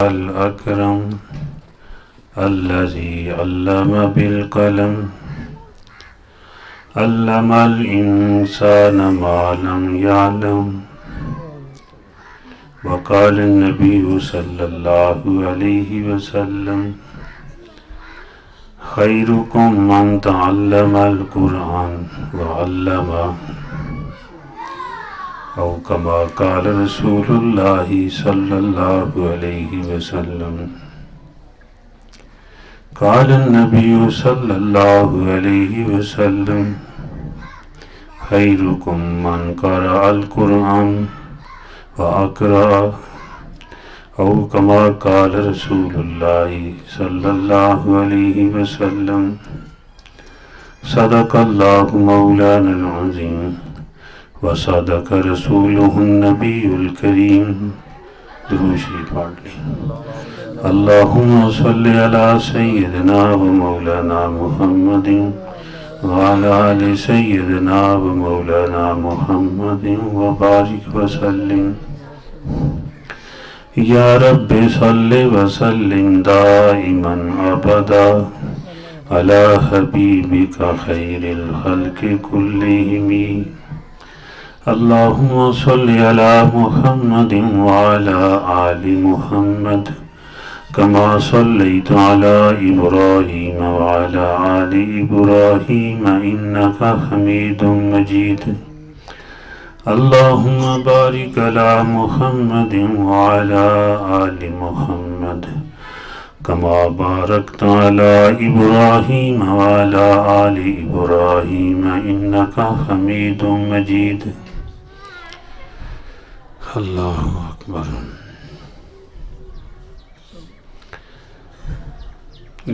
الأكرم الذي علم بالقلم علم الإنسان ما لم يعلم وقال النبي صلى الله عليه وسلم خيركم من تعلم القرآن وعلمه أو كما قال رسول الله صلى الله عليه وسلم قال النبي صلى الله عليه وسلم خيركم من قرأ القرآن وأقرأ أو كما قال رسول الله صلى الله عليه وسلم صدق الله مولانا العظيم وصدق رسوله النبي الكريم. درود شریف پڑھ لیں. اللهم صل على سيدنا ومولانا محمد وعلى آل سيدنا ومولانا محمد وبارك وسلم. یا رب صل وسلم دائما ابدا على حبیبک خیر الخلق كلهم. اللهم صل على محمد وعلى آل محمد كما صليت على إبراهيم وعلى آل إبراهيم إنك حميد مجيد. اللهم بارك على محمد وعلى آل محمد كما باركت على إبراهيم وعلى آل إبراهيم إنك حميد مجيد. اللہ اکبر.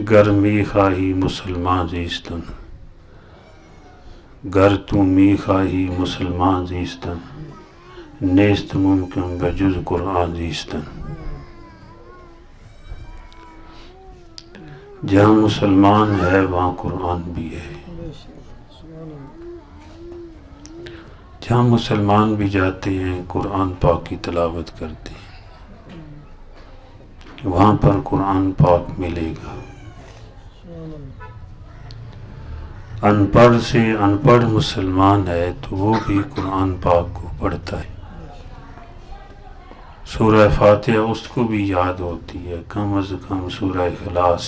گر می خواہی مسلمان زیستن، گر تو می خواہی مسلمان زیستن، نیست ممکن بجز قرآن زیستن. جہاں مسلمان ہے وہاں قرآن بھی ہے. جہاں مسلمان بھی جاتے ہیں قرآن پاک کی تلاوت کرتے ہیں، وہاں پر قرآن پاک ملے گا. ان پڑھ سے ان پڑھ مسلمان ہے تو وہ بھی قرآن پاک کو پڑھتا ہے. سورہ فاتحہ اس کو بھی یاد ہوتی ہے، کم از کم سورہ اخلاص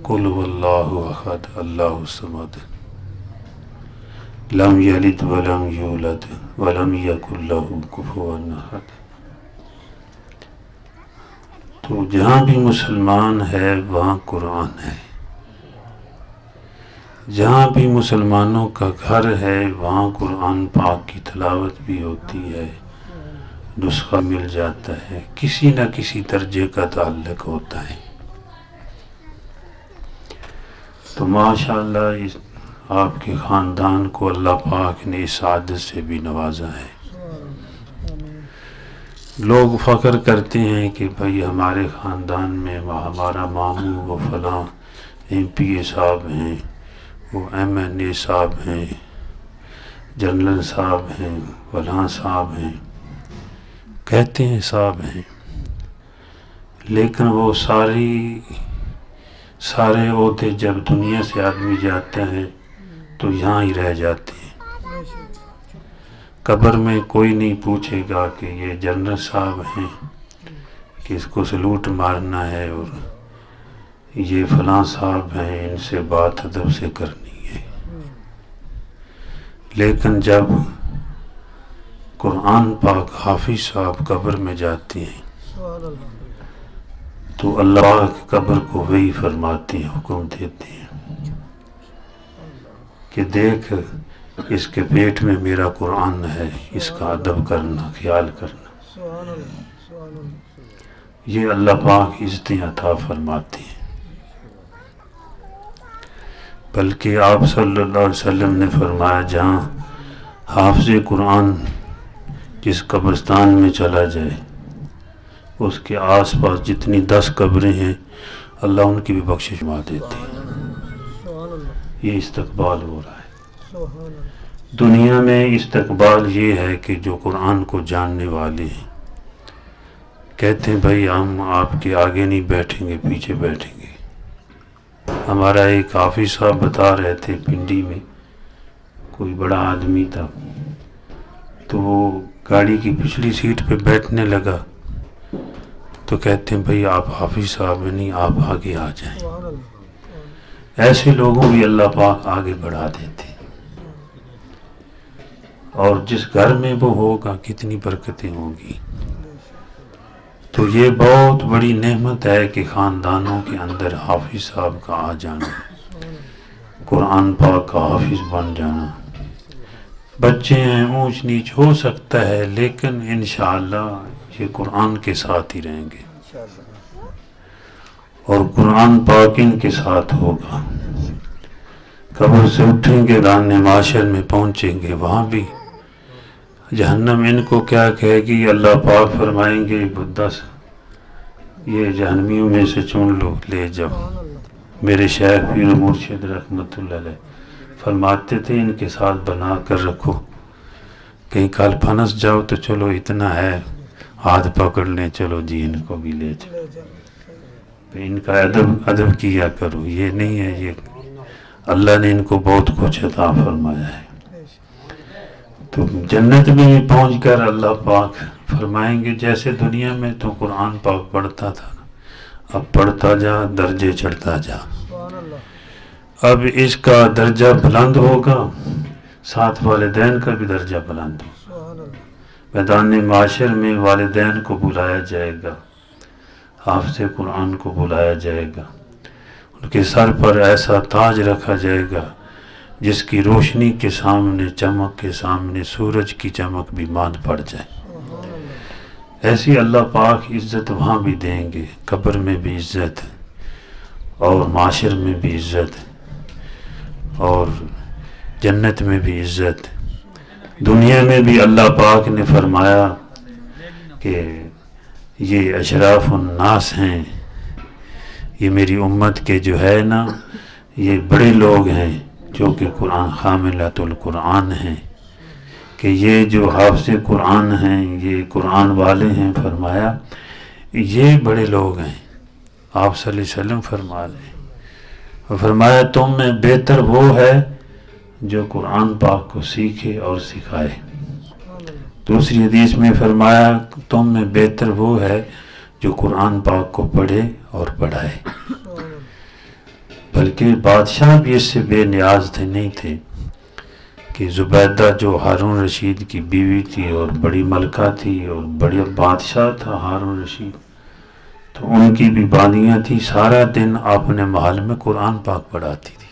قل هو اللہ احد اللہ الصمد لم یلد ولم یولد ولم یکن لہ کفوا احد. تو جہاں بھی مسلمان ہے وہاں قرآن ہے. جہاں بھی مسلمانوں کا گھر ہے وہاں قرآن پاک کی تلاوت بھی ہوتی ہے، نسخہ مل جاتا ہے، کسی نہ کسی درجے کا تعلق ہوتا ہے. تو ماشاءاللہ اس آپ کے خاندان کو اللہ پاک نے اس عادت سے بھی نوازا ہے. لوگ فخر کرتے ہیں کہ بھئی ہمارے خاندان میں ہمارا ماموں وہ فلاں ایم پی اے صاحب ہیں، وہ ایم این اے صاحب ہیں، جنرل صاحب ہیں، فلاں صاحب ہیں، کہتے ہیں صاحب ہیں، لیکن وہ سارے عہدے جب دنیا سے آدمی جاتا ہے تو یہاں ہی رہ جاتے ہیں. قبر میں کوئی نہیں پوچھے گا کہ یہ جنرل صاحب ہیں کہ اس کو سلوٹ مارنا ہے، اور یہ فلاں صاحب ہیں ان سے بات ادب سے کرنی ہے. لیکن جب قرآن پاک حافظ صاحب قبر میں جاتے ہیں تو اللہ پاک قبر کو وہی فرماتے ہیں، حکم دیتے ہیں کہ دیکھ اس کے پیٹ میں میرا قرآن ہے، اس کا ادب کرنا، خیال کرنا. یہ اللہ پاک عزتیں عطا فرماتے ہیں. بلکہ آپ صلی اللہ علیہ وسلم نے فرمایا جہاں حافظ قرآن جس قبرستان میں چلا جائے اس کے آس پاس جتنی 10 قبریں ہیں اللہ ان کی بھی بخشش فرما دیتے ہیں. یہ استقبال ہو رہا ہے. دنیا میں استقبال یہ ہے کہ جو قرآن کو جاننے والے ہیں کہتے ہیں بھائی ہم آپ کے آگے نہیں بیٹھیں گے، پیچھے بیٹھیں گے۔ ہمارا ایک حافظ صاحب بتا رہے تھے پنڈی میں کوئی بڑا آدمی تھا، تو وہ گاڑی کی پچھلی سیٹ پہ بیٹھنے لگا تو کہتے ہیں بھئی آپ حافظ صاحب نہیں، آپ آگے آ جائیں۔ ایسے لوگوں بھی اللہ پاک آگے بڑھا دیتے ہیں، اور جس گھر میں وہ ہوگا کتنی برکتیں ہوں گی۔ تو یہ بہت بڑی نعمت ہے کہ خاندانوں کے اندر حافظ صاحب کا آ جانا، قرآن پاک کا حافظ بن جانا۔ بچے ہیں، اونچ نیچ ہو سکتا ہے، لیکن انشاءاللہ یہ قرآن کے ساتھ ہی رہیں گے اور قرآن پاک ان کے ساتھ ہوگا۔ قبر سے اٹھیں گے، دان معاشر میں پہنچیں گے، وہاں بھی جہنم ان کو کیا کہے گی؟ اللہ پاک فرمائیں گے بدھا سے یہ جہنمیوں میں سے چن لو، لے جاؤ۔ میرے شیخ پیر مرشد رحمت اللہ علیہ فرماتے تھے ان کے ساتھ بنا کر رکھو، کہیں کل پھنس جاؤ تو چلو اتنا ہے، ہاتھ پکڑ لیں، چلو جی ان کو بھی لے جاؤ۔ ان کا ادب کیا کرو، یہ نہیں ہے، یہ اللہ نے ان کو بہت کچھ عطا فرمایا ہے۔ تو جنت میں بھی پہنچ کر اللہ پاک فرمائیں گے جیسے دنیا میں تو قرآن پاک پڑھتا تھا، اب پڑھتا جا، درجے چڑھتا جا، اب اس کا درجہ بلند ہوگا، ساتھ والدین کا بھی درجہ بلند ہوگا۔ میدان معاشر میں والدین کو بلایا جائے گا، حافظ قرآن کو بلایا جائے گا، ان کے سر پر ایسا تاج رکھا جائے گا جس کی روشنی کے سامنے، چمک کے سامنے سورج کی چمک بھی ماند پڑ جائے۔ ایسی اللہ پاک عزت وہاں بھی دیں گے، قبر میں بھی عزت اور معاشر میں بھی عزت اور جنت میں بھی عزت۔ دنیا میں بھی اللہ پاک نے فرمایا کہ یہ اشراف الناس ہیں، یہ میری امت کے جو ہے نا، یہ بڑے لوگ ہیں جو کہ قرآن حاملۃ القرآن ہیں، کہ یہ جو حافظ قرآن ہیں، یہ قرآن والے ہیں، فرمایا یہ بڑے لوگ ہیں۔ آپ صلی اللہ علیہ وسلم فرما رہے ہیں، فرمایا تم میں بہتر وہ ہے جو قرآن پاک کو سیکھے اور سکھائے۔ دوسری حدیث میں فرمایا تم میں بہتر وہ ہے جو قرآن پاک کو پڑھے اور پڑھائے۔ بلکہ بادشاہ بھی اس سے بے نیاز تھے، نہیں تھے، کہ زبیدہ جو ہارون رشید کی بیوی تھی اور بڑی ملکہ تھی اور بڑی بادشاہ تھا ہارون رشید، تو ان کی بھی بانیاں تھی، سارا دن اپنے محل میں قرآن پاک پڑھاتی تھی۔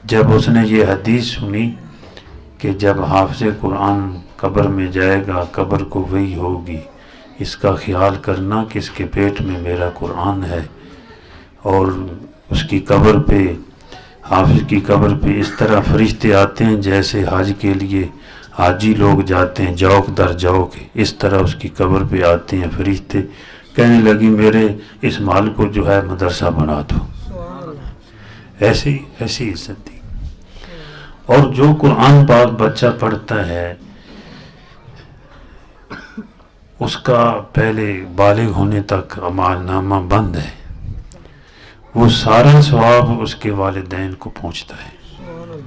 جب اس نے یہ حدیث سنی کہ جب حافظ قرآن قبر میں جائے گا، قبر کو وہی ہوگی، اس کا خیال کرنا کہ اس کے پیٹ میں میرا قرآن ہے، اور اس کی قبر پہ، حافظ کی قبر پہ اس طرح فرشتے آتے ہیں جیسے حج کے لیے حاجی لوگ جاتے ہیں جوک در جوک، اس طرح اس کی قبر پہ آتے ہیں فرشتے، کہنے لگی میرے اس محل کو جو ہے مدرسہ بنا دو۔ ایسی عزت دی۔ اور جو قرآن پاک بچہ پڑھتا ہے اس کا پہلے بالغ ہونے تک اعمال نامہ بند ہے، وہ سارا ثواب اس کے والدین کو پہنچتا ہے،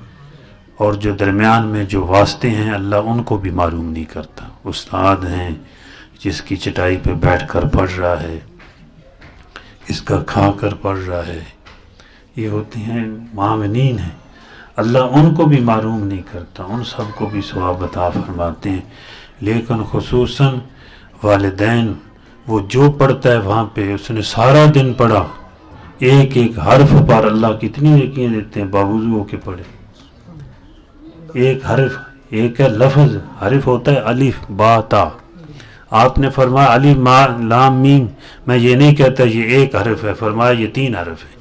اور جو درمیان میں جو واسطے ہیں اللہ ان کو بھی معلوم نہیں کرتا۔ استاد ہیں جس کی چٹائی پہ بیٹھ کر پڑھ رہا ہے، اس کا کھا کر پڑھ رہا ہے، یہ ہوتے ہیں معاونین ہیں، اللہ ان کو بھی معلوم نہیں کرتا، ان سب کو بھی ثواب عطا فرماتے ہیں۔ لیکن خصوصاً والدین، وہ جو پڑھتا ہے وہاں پہ اس نے سارا دن پڑھا، ایک ایک حرف پر اللہ کتنی نیکیاں دیتے ہیں، باوضو ہو کے پڑھے، ایک حرف، ایک ہے لفظ، حرف ہوتا ہے الف با تا، آپ نے فرمایا الف ما لام میم، میں یہ نہیں کہتا یہ ایک حرف ہے، فرمایا یہ 3 حرف ہے،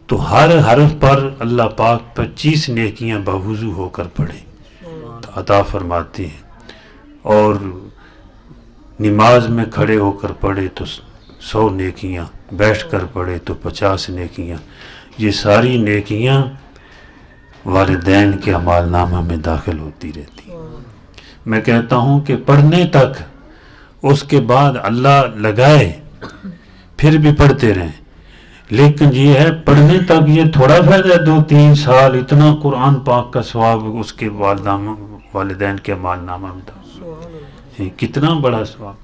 تو ہر حرف پر اللہ پاک 25 نیکیاں باوضو ہو کر پڑھے تو عطا فرماتے ہیں، اور نماز میں کھڑے ہو کر پڑھے تو 100 نیکیاں، بیٹھ کر پڑھے تو 50 نیکیاں، یہ ساری نیکیاں والدین کے اعمال نامہ میں داخل ہوتی رہتی ہیں۔ میں کہتا ہوں کہ پڑھنے تک اس کے بعد اللہ لگائے پھر بھی پڑھتے رہیں. لیکن یہ ہے پڑھنے تک یہ تھوڑا فائدہ ہے 2-3 سال اتنا قرآن پاک کا ثواب اس کے والدین کے مال نامہ میں تھا. کتنا بڑا ثواب.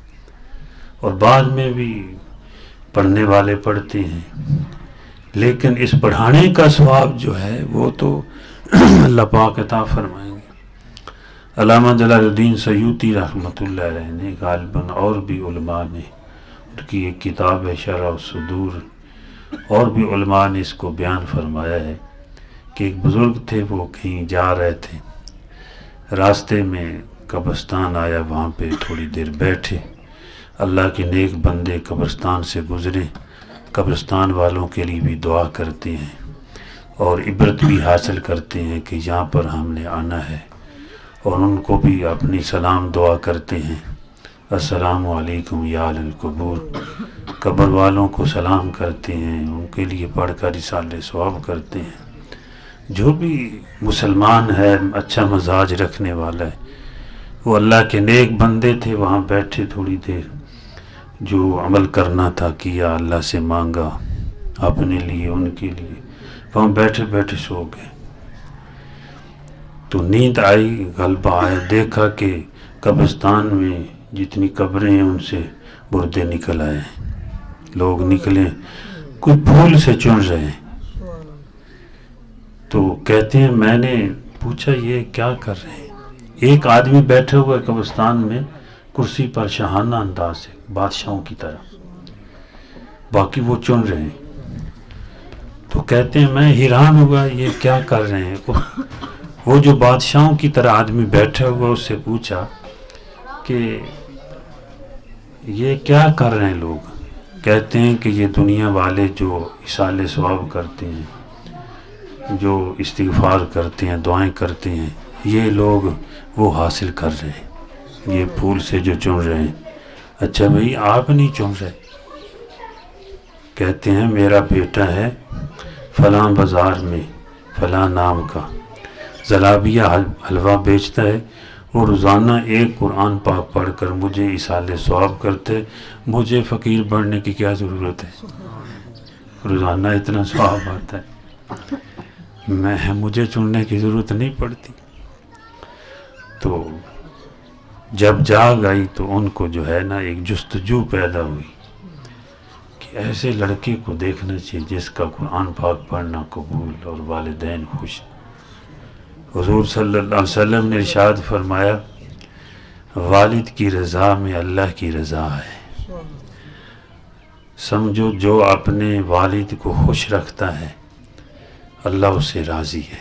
اور بعد میں بھی پڑھنے والے پڑھتے ہیں، لیکن اس پڑھانے کا ثواب جو ہے وہ تو اللہ پاک عطا فرمائیں گے. علامہ جلال الدین سیوطی رحمۃ اللہ علیہ نے غالباً اور بھی علماء نے، ان کی ایک کتاب ہے شرح الصدور، اور بھی علماء نے اس کو بیان فرمایا ہے کہ ایک بزرگ تھے، وہ کہیں جا رہے تھے، راستے میں قبرستان آیا، وہاں پہ تھوڑی دیر بیٹھے. اللہ کے نیک بندے قبرستان سے گزرے، قبرستان والوں کے لیے بھی دعا کرتے ہیں اور عبرت بھی حاصل کرتے ہیں کہ یہاں پر ہم نے آنا ہے، اور ان کو بھی اپنی سلام دعا کرتے ہیں، السلام علیکم یا اہل القبور. قبر والوں کو سلام کرتے ہیں، ان کے لیے پڑھ کر اصالہ ثواب کرتے ہیں. جو بھی مسلمان ہے، اچھا مزاج رکھنے والا ہے، وہ اللہ کے نیک بندے تھے، وہاں بیٹھے تھوڑی دیر، جو عمل کرنا تھا کیا، اللہ سے مانگا اپنے لیے ان کے لیے، وہاں بیٹھے بیٹھے سو گئے. تو نیند آئی، غلبہ آیا، دیکھا کہ قبرستان میں جتنی قبریں ہیں ان سے مردے نکل آئے ہیں. لوگ نکلے، کوئی پھول سے چن رہے ہیں. تو کہتے ہیں میں نے پوچھا یہ کیا کر رہے ہیں؟ ایک آدمی بیٹھے ہوئے قبرستان میں کرسی پر شاہانہ انداز سے، بادشاہوں کی طرح، باقی وہ چن رہے ہیں. تو کہتے ہیں میں حیران ہوا یہ کیا کر رہے ہیں. وہ جو بادشاہوں کی طرح آدمی بیٹھا ہوا اس سے پوچھا کہ یہ کیا کر رہے ہیں لوگ؟ کہتے ہیں کہ یہ دنیا والے جو اصالہ ثواب کرتے ہیں، جو استغفار کرتے ہیں، دعائیں کرتے ہیں، یہ لوگ وہ حاصل کر رہے ہیں، یہ پھول سے جو چن رہے ہیں. اچھا بھئی آپ نہیں چن رہے؟ کہتے ہیں میرا بیٹا ہے فلاں بازار میں فلاں نام کا زلابیہ حلوہ بیچتا ہے، وہ روزانہ ایک قرآن پاک پڑھ کر مجھے اصالہ ثواب کرتے، مجھے فقیر بننے کی کیا ضرورت ہے؟ روزانہ اتنا ثواب آتا ہے، مجھے چننے کی ضرورت نہیں پڑتی. تو جب جاگ آئی تو ان کو جو ہے نا ایک جستجو پیدا ہوئی کہ ایسے لڑکے کو دیکھنا چاہیے جس کا قرآن پاک پڑھنا قبول اور والدین خوش. حضور صلی اللہ علیہ وسلم نے ارشاد فرمایا والد کی رضا میں اللہ کی رضا ہے. سمجھو جو اپنے والد کو خوش رکھتا ہے اللہ اس سے راضی ہے.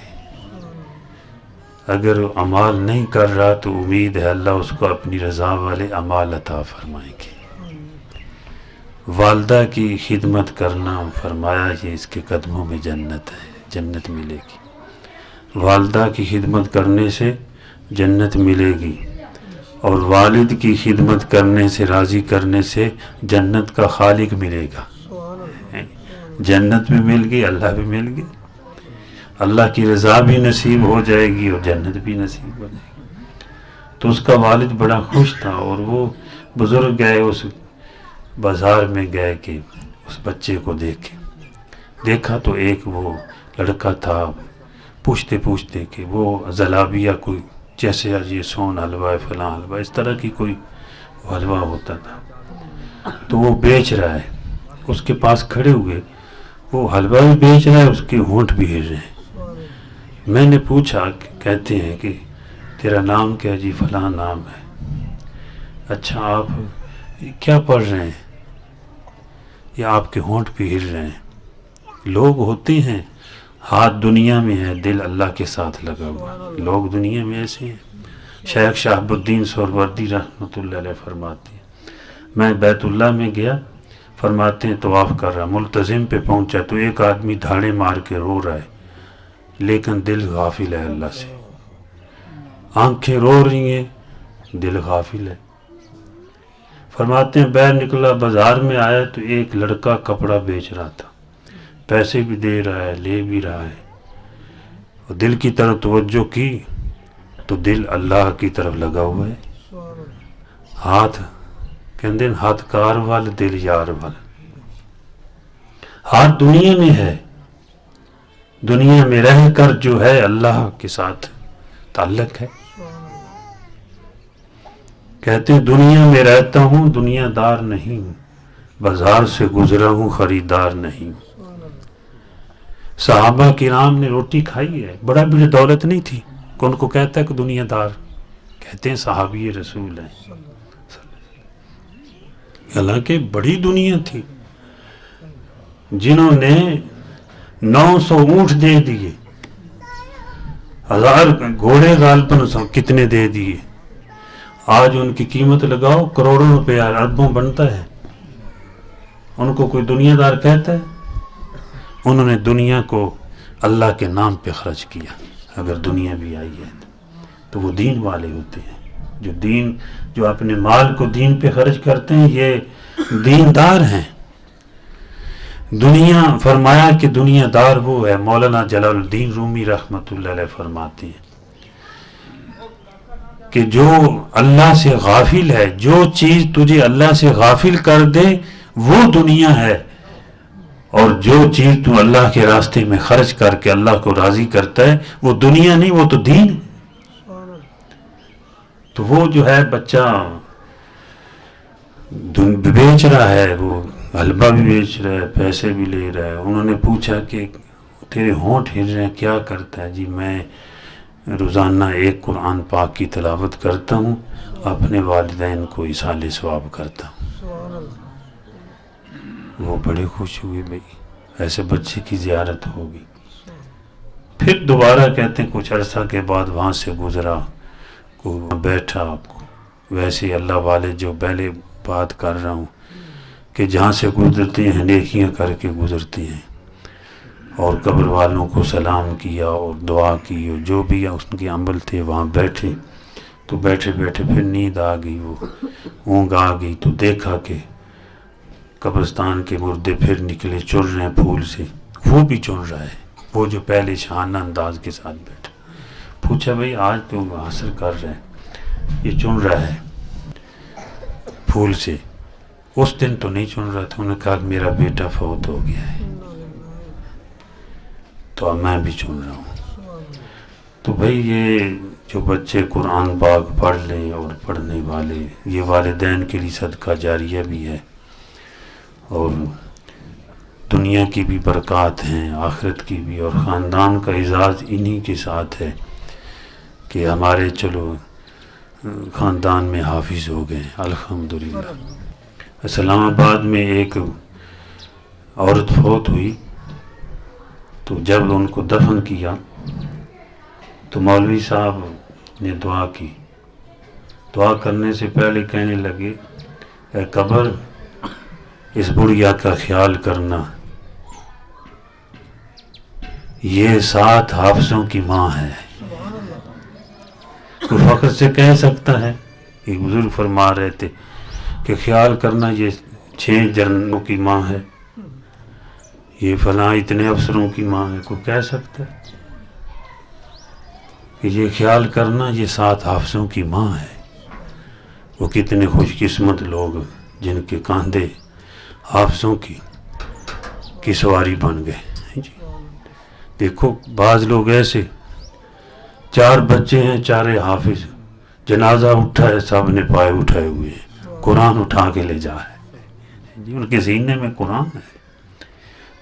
اگر وہ اعمال نہیں کر رہا تو امید ہے اللہ اس کو اپنی رضا والے اعمال عطا فرمائیں گے. والدہ کی خدمت کرنا فرمایا یہ اس کے قدموں میں جنت ہے، جنت ملے گی. والدہ کی خدمت کرنے سے جنت ملے گی، اور والد کی خدمت کرنے سے، راضی کرنے سے جنت کا خالق ملے گا. جنت بھی مل گئی، اللہ بھی مل گئی، اللہ کی رضا بھی نصیب ہو جائے گی اور جنت بھی نصیب ہو جائے گی. تو اس کا والد بڑا خوش تھا، اور وہ بزرگ گئے اس بازار میں گئے کہ اس بچے کو دیکھا تو ایک وہ لڑکا تھا، پوچھتے پوچھتے کہ وہ زلابیہ کوئی جیسے یہ سون حلوہ فلاں حلوہ اس طرح کی کوئی حلوہ ہوتا تھا تو وہ بیچ رہا ہے. اس کے پاس کھڑے ہوئے، وہ حلوہ بھی بیچ رہا ہے، اس کے ہونٹ بھی ہل رہے ہیں. میں نے پوچھا، کہتے ہیں کہ تیرا نام کیا؟ جی فلاں نام ہے. اچھا آپ کیا پڑھ رہے ہیں؟ یا آپ کے ہونٹ بھی ہل رہے ہیں. لوگ ہوتے ہیں ہاتھ دنیا میں ہے، دل اللہ کے ساتھ لگا ہوا. لوگ دنیا میں ایسے ہیں. شیخ شہاب الدین سہروردی رحمۃ اللہ علیہ فرماتے ہیں میں بیت اللہ میں گیا، فرماتے ہیں طواف کر رہا، ملتزم پہ پہنچا تو ایک آدمی دھاڑے مار کے رو رہا ہے، لیکن دل غافل ہے اللہ سے. آنکھیں رو رہی ہیں، دل غافل ہے. فرماتے ہیں باہر نکلا، بازار میں آیا تو ایک لڑکا کپڑا بیچ رہا تھا، پیسے بھی دے رہا ہے، لے بھی رہا ہے. اور دل کی طرف توجہ کی تو دل اللہ کی طرف لگا ہوا ہے، ہاتھ کہندے ہاتھ کار وال دل یار وال. ہاتھ دنیا میں ہے، دنیا میں رہ کر جو ہے اللہ کے ساتھ تعلق ہے. کہتے ہیں دنیا میں رہتا ہوں دنیا دار نہیں ہوں، بازار سے گزرا ہوں خریدار نہیں ہوں. صحابہ کرام نے روٹی کھائی ہے، بڑا بڑی دولت نہیں تھی، کون کو کہتا ہے کہ دنیا دار؟ کہتے ہیں صحابی رسول ہیں، حالانکہ بڑی دنیا تھی، جنہوں نے 900 اونٹ دے دیے، 1000 گھوڑے غالباً کتنے دے دیے. آج ان کی قیمت لگاؤ کروڑوں روپے، اربوں بنتا ہے. ان کو کوئی دنیا دار کہتا ہے؟ انہوں نے دنیا کو اللہ کے نام پہ خرچ کیا. اگر دنیا بھی آئی ہے تو وہ دین والے ہوتے ہیں، جو اپنے مال کو دین پہ خرچ کرتے ہیں، یہ دیندار ہیں. دنیا فرمایا کہ دنیا دار وہ ہے. مولانا جلال الدین رومی رحمۃ اللہ علیہ فرماتے ہیں کہ جو اللہ سے غافل ہے، جو چیز تجھے اللہ سے غافل کر دے وہ دنیا ہے، اور جو چیز تو اللہ کے راستے میں خرچ کر کے اللہ کو راضی کرتا ہے وہ دنیا نہیں، وہ تو دین ہے. تو وہ جو ہے بچہ بیچ رہا ہے، وہ حلوہ بھی بیچ رہا ہے، پیسے بھی لے رہا ہے. انہوں نے پوچھا کہ تیرے ہونٹ ہل رہے ہیں، کیا کرتا ہے؟ جی میں روزانہ ایک قرآن پاک کی تلاوت کرتا ہوں، اپنے والدین کو ایصال ثواب کرتا ہوں. وہ بڑے خوش ہوئے، بھئی ایسے بچے کی زیارت ہوگی. پھر دوبارہ کہتے ہیں کچھ عرصہ کے بعد وہاں سے گزرا، بیٹھا، ویسے اللہ والے جو پہلے بات کر رہا ہوں کہ جہاں سے گزرتے ہیں نیکیاں کر کے گزرتے ہیں، اور قبر والوں کو سلام کیا اور دعا کی، اور جو بھی اس کے عمل تھے وہاں بیٹھے. تو بیٹھے بیٹھے پھر نیند آ گئی، وہ اونگ آ گئی. تو دیکھا کہ قبرستان کے مردے پھر نکلے، چن رہے ہیں پھول سے. وہ بھی چن رہا ہے، وہ جو پہلے شانہ انداز کے ساتھ بیٹھا. پوچھا بھئی آج تو حاصل کر رہے ہیں، یہ چن رہا ہے پھول سے، اس دن تو نہیں چن رہا تھا. انہوں نے کہا کہ میرا بیٹا فوت ہو گیا ہے تو اب میں بھی چن رہا ہوں. تو بھئی یہ جو بچے قرآن پاک پڑھ لیں اور پڑھنے والے، یہ والدین کے لیے صدقہ جاریہ بھی ہے، اور دنیا کی بھی برکات ہیں، آخرت کی بھی، اور خاندان کا اعزاز انہی کے ساتھ ہے کہ ہمارے چلو خاندان میں حافظ ہو گئے الحمدللہ. اسلام آباد میں ایک عورت فوت ہوئی، تو جب ان کو دفن کیا تو مولوی صاحب نے دعا کی. دعا کرنے سے پہلے کہنے لگے اے قبر اس بڑھیا کا خیال کرنا، یہ 7 حافظوں کی ماں ہے. کوئی فخر سے کہہ سکتا ہے؟ ایک بزرگ فرما رہے تھے کہ خیال کرنا یہ 6 جنرلوں کی ماں ہے، یہ فلاں اتنے افسروں کی ماں ہے. کوئی کہہ سکتا ہے کہ یہ خیال کرنا یہ 7 حافظوں کی ماں ہے؟ وہ کتنے خوش قسمت لوگ جن کے کاندھے حافظوں کی سواری بن گئے. دیکھو بعض لوگ ایسے 4 بچے ہیں، 4 حافظ، جنازہ اٹھا ہے سب نے پائے اٹھائے ہوئے ہیں، قرآن اٹھا کے لے جا ہے جی، ان کے سینے میں قرآن ہے.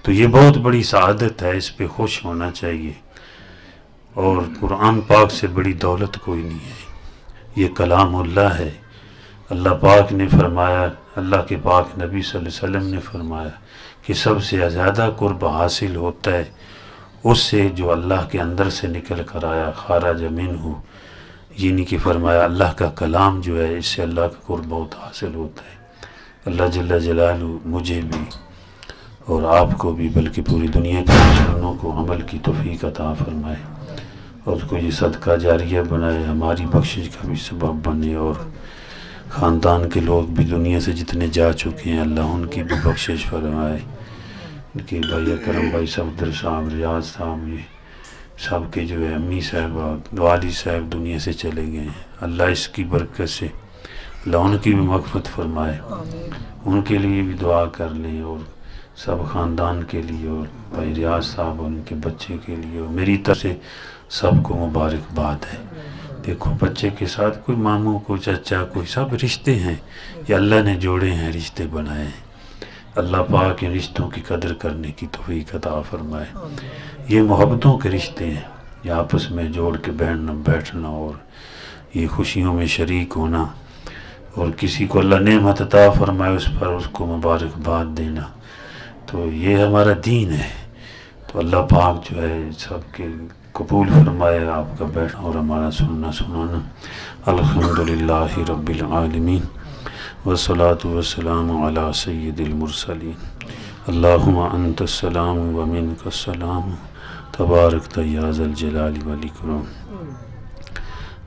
تو یہ بہت بڑی سعادت ہے، اس پہ خوش ہونا چاہیے. اور قرآن پاک سے بڑی دولت کوئی نہیں ہے، یہ کلام اللہ ہے. اللہ پاک نے فرمایا، اللہ کے پاک نبی صلی اللہ علیہ وسلم نے فرمایا کہ سب سے زیادہ قرب حاصل ہوتا ہے اس سے جو اللہ کے اندر سے نکل کر آیا، خارج منہ، یعنی کہ فرمایا اللہ کا کلام جو ہے اس سے اللہ کا قرب بہت حاصل ہوتا ہے. اللہ جل جلالہ مجھے بھی اور آپ کو بھی بلکہ پوری دنیا کے مسلمانوں کو عمل کی توفیق عطا فرمائے، اور اس کو یہ صدقہ جاریہ بنائے، ہماری بخشش کا بھی سبب بنے، اور خاندان کے لوگ بھی دنیا سے جتنے جا چکے ہیں اللہ ان کی بھی بخشش فرمائے. کہ بھائی اکرم بھائی صفدر صاحب، ریاض صاحب، یہ سب کے جو ہے امی صاحب والد صاحب دنیا سے چلے گئے ہیں. اللہ اس کی برکت سے اللہ ان کی بھی مغفرت فرمائے، ان کے لیے بھی دعا کر لیں، اور سب خاندان کے لیے، اور بھائی ریاض صاحب ان کے بچے کے لیے، اور میری طرف سے سب کو مبارکباد ہے۔ دیکھو بچے کے ساتھ کوئی ماموں، کوئی چچا، کوئی سب رشتے ہیں، یہ اللہ نے جوڑے ہیں، رشتے بنائے ہیں۔ اللہ پاک ان رشتوں کی قدر کرنے کی توفیق عطا فرمائے۔ یہ محبتوں کے رشتے ہیں، یہ آپس میں جوڑ کے بیٹھنا اور یہ خوشیوں میں شریک ہونا، اور کسی کو اللہ نعمت عطا فرمائے اس پر اس کو مبارکباد دینا، تو یہ ہمارا دین ہے۔ تو اللہ پاک جو ہے سب کے قبول فرمائے آپ کا بیٹھنا اور ہمارا سننا سنانا۔ الحمدللہ رب العالمین والصلاة والسلام علی سید المرسلین۔ اللہم انت السلام ومنک السلام تبارک یا ذا الجلال والاکرام۔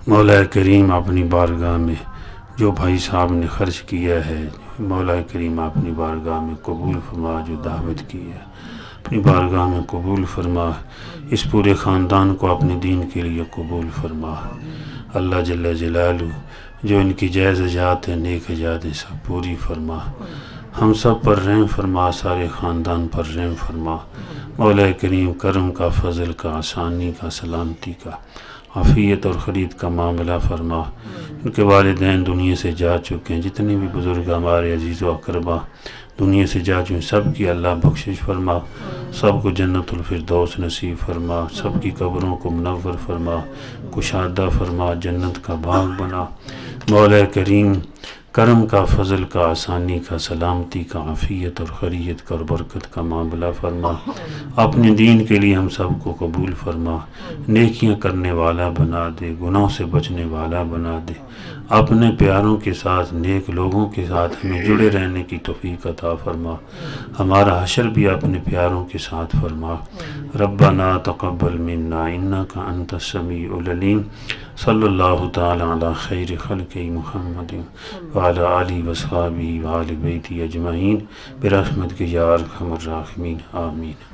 مولا کریم اپنی بارگاہ میں جو بھائی صاحب نے خرچ کیا ہے، مولا کریم اپنی بارگاہ میں قبول فرما، جو دعوت کی ہے اپنی بارگاہ میں قبول فرما، اس پورے خاندان کو اپنے دین کے لیے قبول فرما۔ اللہ جل جلالہ جو ان کی جائز حاجات ہیں، نیک حاجات ہیں، سب پوری فرما۔ ہم سب پر رحم فرما، سارے خاندان پر رحم فرما۔ مولا کریم کرم کا، فضل کا، آسانی کا، سلامتی کا، عافیت اور خرید کا معاملہ فرما۔ ان کے والدین دنیا سے جا چکے ہیں، جتنے بھی بزرگ ہمارے عزیز و اقربا دنیا سے جا چکے ہیں، سب کی اللہ بخشش فرما، سب کو جنت الفردوس نصیب فرما، سب کی قبروں کو منور فرما، کشادہ فرما، جنت کا باغ بنا۔ مولا کریم کرم کا، فضل کا، آسانی کا، سلامتی کا، عافیت اور خیریت کا اور برکت کا معاملہ فرما۔ اپنے دین کے لیے ہم سب کو قبول فرما، نیکیاں کرنے والا بنا دے، گناہوں سے بچنے والا بنا دے۔ اپنے پیاروں کے ساتھ، نیک لوگوں کے ساتھ ہمیں جڑے رہنے کی توفیق عطا فرما۔ ہمارا حشر بھی اپنے پیاروں کے ساتھ فرما۔ ربنا تقبل منا انک انت السمیع العلیم۔ صلی اللہ تعالی علی خیر خلق محمد وعلی آلہ وصحبہ وآل بیتہ اجمعین برحمتک یا ارحم الراحمین، آمین۔